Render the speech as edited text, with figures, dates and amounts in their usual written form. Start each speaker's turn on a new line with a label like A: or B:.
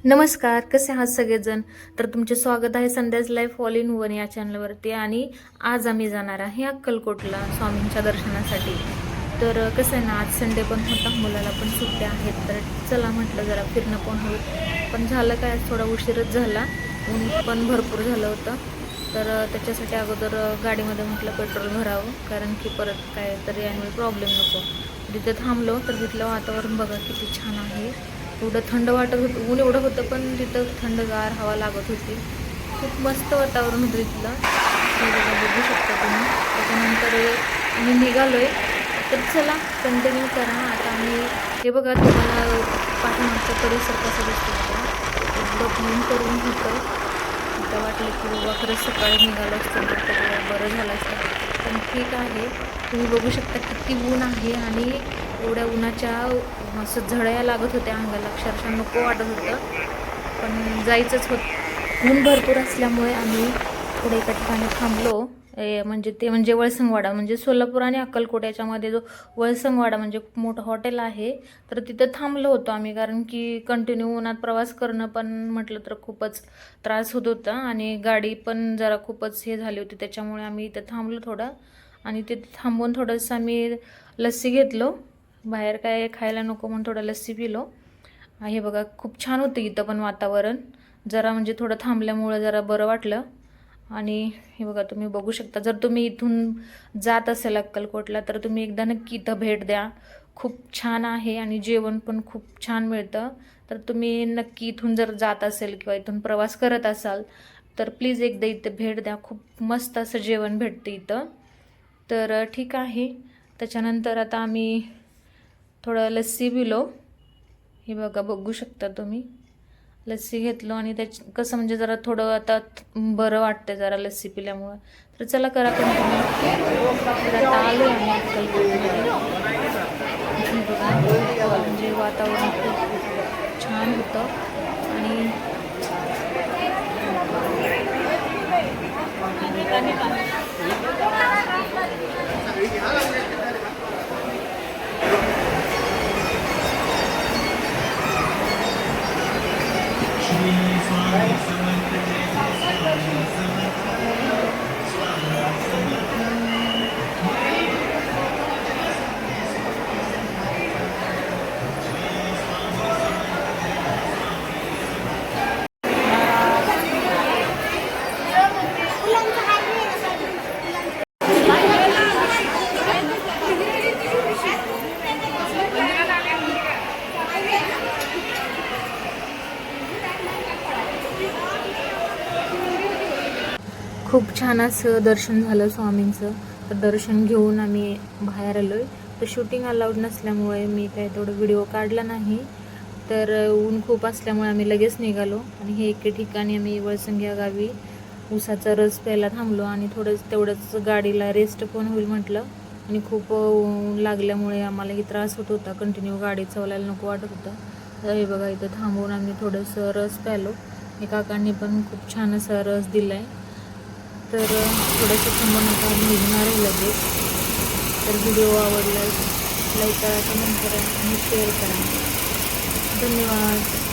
A: नमस्कार, कसे आहात सगळेजण? तर तुमचे स्वागत आहे संध्याच लाईफ ऑल इन वन या चॅनलवरती. आणि आज आम्ही जाणार आहे अक्कलकोटला स्वामींच्या दर्शनासाठी. तर कसं आहे ना, आज संडे पण होता, मुलाला पण सुट्ट्या आहेत, तर चला म्हटलं जरा फिरणं पण होईल. पण झालं काय, आज थोडा उशीरच झाला, ऊन पण भरपूर झालं होतं. तर त्याच्यासाठी अगोदर गाडीमध्ये म्हटलं पेट्रोल भरावं, कारण की परत काय तरी यामुळे प्रॉब्लेम नको. तिथे थांबलो तर तिथलं वातावरण बघा किती छान आहे. एवढं थंड वाटत होतं, ऊन एवढं होतं पण तिथं थंडगार हवा लागत होती. खूप मस्त वातावरण होतं तिथलं, हे बघा बघू शकता तुम्ही. त्याच्यानंतर आम्ही निघालो आहे. तर चला कंटिन्यू करा. आता आम्ही हे बघा, तुम्हाला पाठीमागचा परिसर कसा दिसतो बघा, एकदम ऊन करून होतं. आता वाटलं की बाबा खरंच सकाळी निघालो असतं ना तर बरं झालं असतं, पण ठीक आहे. तुम्ही बघू शकता किती ऊन आहे, आणि एवढ्या उन्हाच्या असं झळ्या लागत होत्या अंगाला, अक्षरशः नको वाटत होतं, पण जायचंच होतं. ऊन भरपूर असल्यामुळे आम्ही थोडं एका ठिकाणी थांबलो. म्हणजे वळसंगवाडा, म्हणजे सोलापूर आणि अक्कलकोट याच्यामध्ये जो वळसंगवाडा म्हणजे खूप मोठं हॉटेल आहे, तर तिथं थांबलो होतो आम्ही. कारण की कंटिन्यू उन्हात प्रवास करणं पण म्हटलं तर खूपच त्रास होत होता, आणि गाडी पण जरा खूपच हे झाली होती, त्याच्यामुळे आम्ही इथं थांबलो थोडं. आणि तिथे थांबून थोडंसं आम्ही लस्सी घेतलो, बाहेर काय खायला नको म्हणून थोडं लस्सी पिलो. हे बघा खूप छान होतं इथं पण वातावरण, जरा म्हणजे थोडं थांबल्यामुळं जरा बरं वाटलं. आणि हे बघा तुम्ही बघू शकता, जर तुम्ही इथून जात असेल अक्कलकोटला तर तुम्ही एकदा नक्की इथं भेट द्या. खूप छान आहे आणि जेवण पण खूप छान मिळतं. तर तुम्ही नक्की इथून जर जात असेल किंवा इथून प्रवास करत असाल तर प्लीज एकदा इथं भेट द्या. खूप मस्त असं जेवण भेटतं इथं. तर ठीक आहे. त्याच्यानंतर आता आम्ही थोडं लस्सी पिलो. हे बघा बघू शकता तुम्ही, लस्सी घेतलो. आणि कसं म्हणजे जरा थोडं आता बरं वाटतं जरा लस्सी पिल्यामुळं. तर चला करा कंटिन्यू. तर आता आलो आम्ही अक्कलकोटमध्ये. हे बघा म्हणजे वातावरण खूप छान होतं. आणि खूप छान असं दर्शन झालं स्वामींचं. तर दर्शन घेऊन आम्ही बाहेर आलो आहे. तर शूटिंग अलाउड नसल्यामुळे मी काय तेवढं व्हिडिओ काढला नाही. तर ऊन खूप असल्यामुळे आम्ही लगेच निघालो. आणि हे एके ठिकाणी आम्ही वळसंग या गावी ऊसाचा रस प्यायला थांबलो. आणि तेवढंच गाडीला रेस्ट पण होईल म्हटलं. आणि खूप ऊन लागल्यामुळे आम्हालाही त्रास होत होता, कंटिन्यू गाडी चालवायला नको वाटत होतं. तर हे बघा इथं थांबून आम्ही थोडंसं रस प्यालो. हे काकांनी पण खूप छान असा रस दिला आहे. तर थोडंसं थांबून आता निघणार आहे लगेच. तर व्हिडिओ आवडल्यास लाईक करा, कमेंट करा आणि शेअर करा. धन्यवाद.